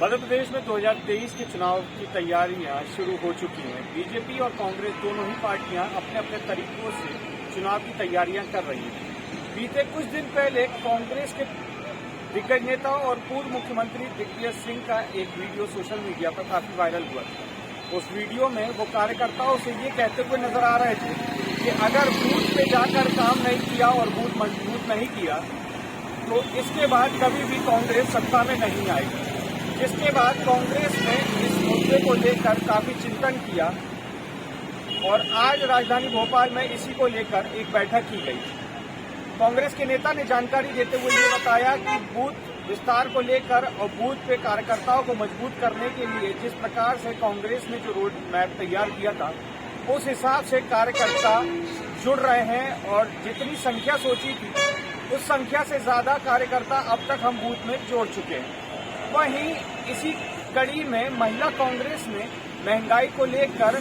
मध्य प्रदेश में 2023 के चुनाव की तैयारियां शुरू हो चुकी हैं। बीजेपी और कांग्रेस दोनों ही पार्टियां अपने अपने तरीकों से चुनाव की तैयारियां कर रही हैं। बीते कुछ दिन पहले कांग्रेस के दिग्गज नेता और पूर्व मुख्यमंत्री दिग्विजय सिंह का एक वीडियो सोशल मीडिया पर काफी वायरल हुआ था। उस वीडियो में वो कार्यकर्ताओं से ये कहते हुए नजर आ रहे थे कि अगर बूथ पे जाकर काम नहीं किया और बूथ मजबूत नहीं किया तो इसके बाद कभी भी कांग्रेस सत्ता में नहीं आएगी। इसके बाद कांग्रेस ने इस मुद्दे को लेकर काफी चिंतन किया और आज राजधानी भोपाल में इसी को लेकर एक बैठक की गई। कांग्रेस के नेता ने जानकारी देते हुए ये बताया कि बूथ विस्तार को लेकर और बूथ पे कार्यकर्ताओं को मजबूत करने के लिए जिस प्रकार से कांग्रेस ने जो रोड मैप तैयार किया था उस हिसाब से कार्यकर्ता जुड़ रहे हैं और जितनी संख्या सोची थी उस संख्या से ज्यादा कार्यकर्ता अब तक हम बूथ में जोड़ चुके हैं। वहीं इसी कड़ी में महिला कांग्रेस ने महंगाई को लेकर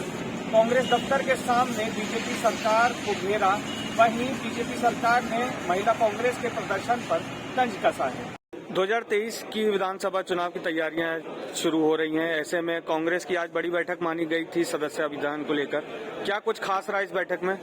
कांग्रेस दफ्तर के सामने बीजेपी सरकार को घेरा। वहीं बीजेपी सरकार ने महिला कांग्रेस के प्रदर्शन पर तंज कसा है। 2023 की विधानसभा चुनाव की तैयारियां शुरू हो रही हैं। ऐसे में कांग्रेस की आज बड़ी बैठक मानी गई थी सदस्य अभियान को लेकर। क्या कुछ खास रहा इस बैठक में?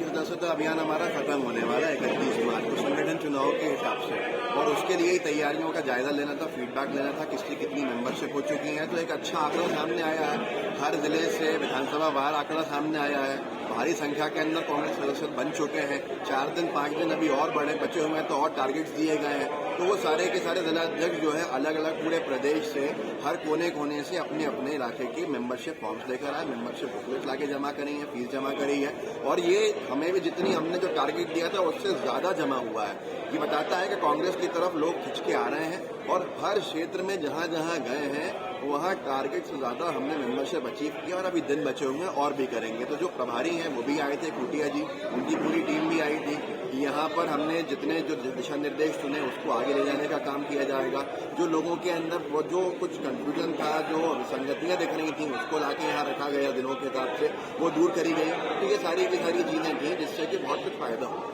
सदस्यता अभियान हमारा खत्म होने वाला है 31 मार्च को संगठन चुनाव के हिसाब से, और उसके लिए तैयारियों का जायजा लेना था, फीडबैक लेना था, किसकी कितनी मेंबरशिप हो चुकी है। तो एक अच्छा आंकड़ा सामने आया है। हर जिले से विधानसभा बाहर आंकड़ा सामने आया है। भारी संख्या के अंदर कांग्रेस सदस्य बन चुके हैं। 4 दिन 5 दिन अभी और बड़े बचे हुए हैं तो और टारगेट्स दिए गए हैं। तो वो सारे के सारे जिलाध्यक्ष जो है अलग अलग पूरे प्रदेश से हर कोने कोने से अपने अपने इलाके की मेंबरशिप फॉर्म्स लेकर आए, मेंबरशिप बुकलेट लाके जमा करी है, फीस जमा करी है। और ये हमें भी जितनी हमने जो टारगेट दिया था उससे ज्यादा जमा हुआ है। ये बताता है कि कांग्रेस की तरफ लोग खिंच के आ रहे हैं और हर क्षेत्र में जहां जहां गए हैं वहां टारगेट से ज्यादा हमने मेंबरशिप अचीव किया और अभी दिन बचे हुए हैं और भी करेंगे। तो जो प्रभारी हैं वो भी आए थे, कुटिया जी, उनकी पूरी टीम भी आई थी। यहाँ पर हमने जितने जो दिशा निर्देश सुने उसको आगे ले जाने का काम किया जाएगा। जो लोगों के अंदर वो जो कुछ कंफ्यूजन था, जो विसंगतियां दिख रही थी उसको लाके यहाँ रखा गया दिनों के हिसाब से, वो दूर करी गई। तो ये सारी की सारी चीजें थी जिससे कि बहुत कुछ फायदा हो।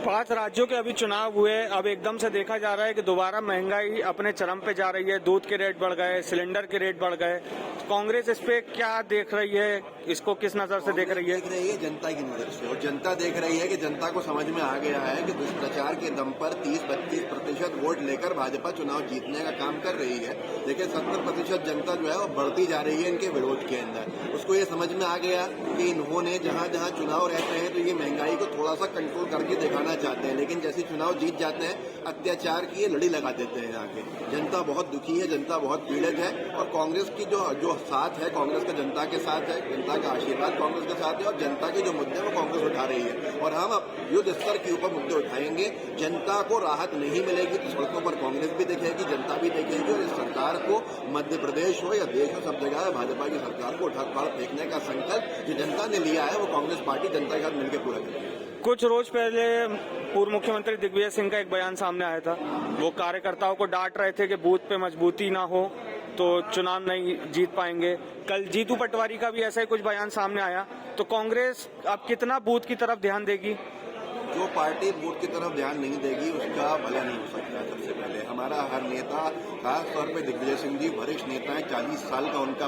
5 राज्यों के अभी चुनाव हुए। अब एकदम से देखा जा रहा है कि दोबारा महंगाई अपने चरम पे जा रही है। दूध के रेट बढ़ गए, सिलेंडर के रेट बढ़ गए। कांग्रेस इस पे क्या देख रही है? इसको किस नजर से देख रही है? देख रही है जनता की नजर से, और जनता देख रही है कि जनता को समझ में आ गया है कि दुष्प्रचार के दम पर 30-32% वोट लेकर भाजपा चुनाव जीतने का काम कर रही है। लेकिन 70% जनता जो है वो बढ़ती जा रही है इनके विरोध के अंदर। उसको ये समझ में आ गया कि इन्होंने जहां जहां चुनाव रहते हैं तो ये महंगाई को थोड़ा सा कंट्रोल करके दिखाना चाहते हैं, लेकिन जैसे चुनाव जीत जाते हैं अत्याचार की ये लड़ी लगा देते हैं। यहाँ के जनता बहुत दुखी है, जनता बहुत पीड़ित है और कांग्रेस की जो साथ है, कांग्रेस का जनता के साथ है, जनता का आशीर्वाद कांग्रेस के साथ है और जनता के जो मुद्दे वो कांग्रेस उठा रही है। और हम अब युद्ध स्तर के ऊपर मुद्दे उठाएंगे। जनता को राहत नहीं मिलेगी तो सड़कों पर कांग्रेस भी देखेगी, जनता भी देखेगी और इस सरकार को मध्य प्रदेश हो या देश हो सब जगह भाजपा की सरकार को उठा पड़ फेंकने का संकल्प जो जनता ने लिया है वो कांग्रेस पार्टी जनता के साथ मिलकर पूरा करेगी। कुछ रोज पहले पूर्व मुख्यमंत्री दिग्विजय सिंह का एक बयान सामने आया था। वो कार्यकर्ताओं को डांट रहे थे कि बूथ पे मजबूती ना हो तो चुनाव नहीं जीत पाएंगे। कल जीतू पटवारी का भी ऐसा ही कुछ बयान सामने आया। तो कांग्रेस अब कितना बूथ की तरफ ध्यान देगी? जो पार्टी बूथ की तरफ ध्यान नहीं देगी उसका भला नहीं हो सकता। सबसे पहले हमारा हर नेता, खास तौर पे दिग्विजय सिंह जी वरिष्ठ नेता है, 40 साल का उनका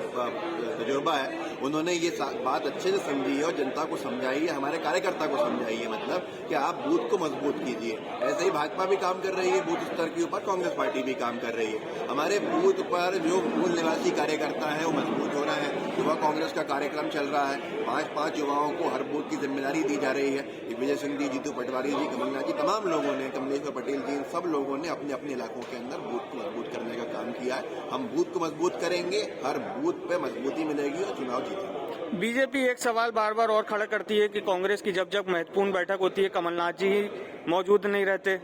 तजुर्बा है। उन्होंने ये बात अच्छे से समझी है और जनता को समझाई है, हमारे कार्यकर्ता को समझाई है, मतलब कि आप बूथ को मजबूत कीजिए। ऐसे ही भाजपा भी काम कर रही है बूथ स्तर के ऊपर, कांग्रेस पार्टी भी काम कर रही है। हमारे बूथ पर जो मूल निवासी कार्यकर्ता है वो मजबूत हो रहे हैं। युवा कांग्रेस का कार्यक्रम चल रहा है, 5-5 युवाओं को हर बूथ की जिम्मेदारी दी जा रही है। दिग्विजय सिंह जी, जीतू पटवारी जी, कमलनाथ जी, तमाम लोगों ने, कमलेश्वर पटेल जी, सब लोगों ने अपने अपने इलाकों के अंदर बूथ को मजबूत करने का काम किया है। हम बूथ को मजबूत करेंगे, हर बूथ पे मजबूती मिलेगी और चुनाव जीतेंगे। बीजेपी एक सवाल बार बार और खड़ा करती है कि कांग्रेस की जब महत्वपूर्ण बैठक होती है कमलनाथ जी मौजूद नहीं रहते।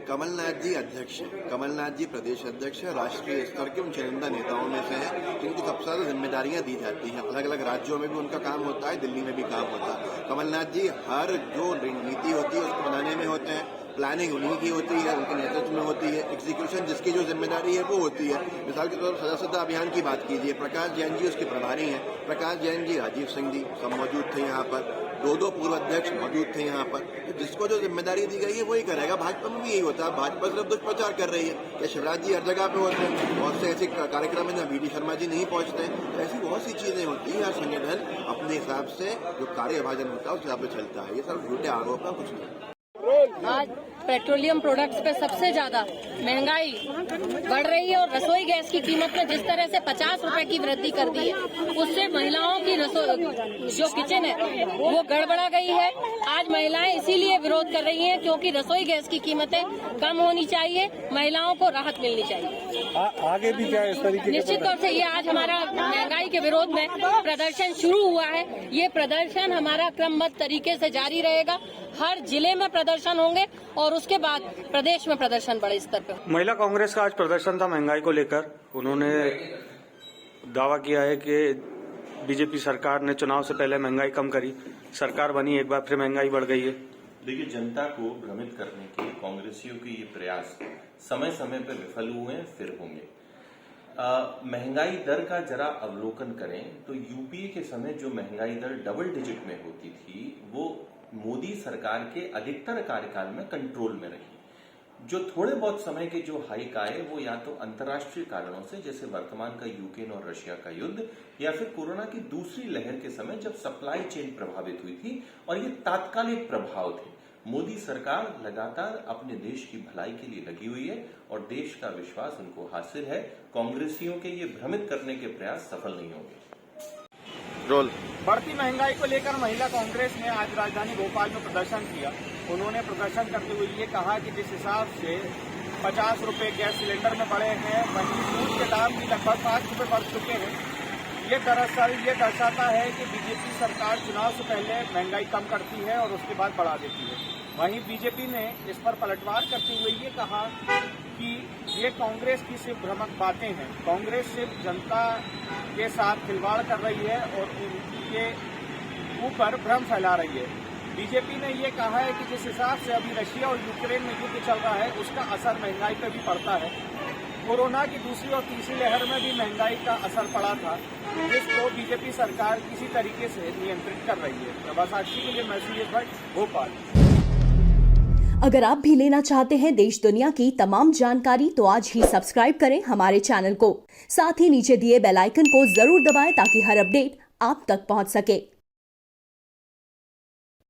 कमलनाथ जी अध्यक्ष हैं, कमलनाथ जी प्रदेश अध्यक्ष है, राष्ट्रीय स्तर के उन चुनिंदा नेताओं में से हैं जिनको सबसे ज्यादा जिम्मेदारियां दी जाती हैं। अलग अलग राज्यों में भी उनका काम होता है, दिल्ली में भी काम होता है। कमलनाथ जी हर जो नीति होती है उसको बनाने में होते हैं, प्लानिंग उन्हीं की होती है, उनके नेतृत्व में होती है, एग्जीक्यूशन जिसकी जो जिम्मेदारी है वो होती है। मिसाल के तौर पर सदस्यता अभियान की बात कीजिए, प्रकाश जैन जी उसके प्रभारी हैं। प्रकाश जैन जी, राजीव सिंह जी सब मौजूद थे यहाँ पर। दो पूर्व अध्यक्ष मौजूद थे यहाँ पर, तो जिसको जो जिम्मेदारी दी गई है वही करेगा। भाजपा में भी यही होता है, भाजपा सिर्फ दुष्प्रचार कर रही है कि शिवराज जी हर जगह पे होते हैं, बहुत से ऐसे कार्यक्रम में वी डी शर्मा जी नहीं पहुंचते, तो ऐसी बहुत सी चीजें होती हैं। हर संगठन अपने हिसाब से जो कार्य विभाजन होता है उस हिसाब से चलता है। ये सब झूठे आरोप है, कुछ नहीं। आज पेट्रोलियम प्रोडक्ट्स पे सबसे ज्यादा महंगाई बढ़ रही है और रसोई गैस की कीमत में जिस तरह से 50 रुपए की वृद्धि कर दी है, उससे महिलाओं की जो किचन है वो गड़बड़ा गई है। आज महिलाएं इसीलिए विरोध कर रही हैं क्योंकि रसोई गैस की कीमतें कम होनी चाहिए, महिलाओं को राहत मिलनी चाहिए। आगे भी क्या इस तरीके निश्चित तौर से ये आज हमारा महंगाई के विरोध में प्रदर्शन शुरू हुआ है। ये प्रदर्शन हमारा क्रमबद्ध तरीके से जारी रहेगा। हर जिले में प्रदर्शन होंगे और उसके बाद प्रदेश में प्रदर्शन बड़े स्तर पर। महिला कांग्रेस का आज प्रदर्शन था महंगाई को लेकर। उन्होंने दावा किया है कि बीजेपी सरकार ने चुनाव से पहले महंगाई कम करी, सरकार बनी एक बार फिर महंगाई बढ़ गई है। देखिए, जनता को भ्रमित करने के कांग्रेसियों के ये प्रयास समय समय पर विफल हुए हैं, फिर होंगे। महंगाई दर का जरा अवलोकन करें तो यूपीए के समय जो महंगाई दर डबल डिजिट में होती थी वो मोदी सरकार के अधिकतर कार्यकाल में कंट्रोल में रही। जो थोड़े बहुत समय के जो हाइक आए वो या तो अंतर्राष्ट्रीय कारणों से, जैसे वर्तमान का यूक्रेन और रशिया का युद्ध, या फिर कोरोना की दूसरी लहर के समय जब सप्लाई चेन प्रभावित हुई थी, और ये तात्कालिक प्रभाव थे। मोदी सरकार लगातार अपने देश की भलाई के लिए लगी हुई है और देश का विश्वास उनको हासिल है। कांग्रेसियों के ये भ्रमित करने के प्रयास सफल नहीं होंगे। बढ़ती महंगाई को लेकर महिला कांग्रेस ने आज राजधानी भोपाल में प्रदर्शन किया। उन्होंने प्रदर्शन करते हुए ये कहा कि जिस हिसाब से 50 रुपए गैस सिलेंडर में बढ़े हैं, वहीं दूध के दाम भी लगभग 5 रुपए बढ़ चुके हैं। ये दरअसल ये दर्शाता है कि बीजेपी सरकार चुनाव से पहले महंगाई कम करती है और उसके बाद बढ़ा देती है। वहीं बीजेपी ने इस पर पलटवार करते हुए ये कहा कि ये कांग्रेस की सिर्फ भ्रामक बातें हैं। कांग्रेस सिर्फ जनता के साथ खिलवाड़ कर रही है और उनके ऊपर भ्रम फैला रही है। बीजेपी ने ये कहा है कि जिस हिसाब से अभी रशिया और यूक्रेन में युद्ध चल रहा है उसका असर महंगाई पर भी पड़ता है। कोरोना की दूसरी और तीसरी लहर में भी महंगाई का असर पड़ा था, जिसको बीजेपी सरकार किसी तरीके से नियंत्रित कर रही है। प्रभा साक्षी के लिए मैं सुरेश भट्ट, भोपाल। अगर आप भी लेना चाहते हैं देश दुनिया की तमाम जानकारी तो आज ही सब्सक्राइब करें हमारे चैनल को। साथ ही नीचे दिए बेल आइकन को जरूर दबाएं ताकि हर अपडेट आप तक पहुंच सके।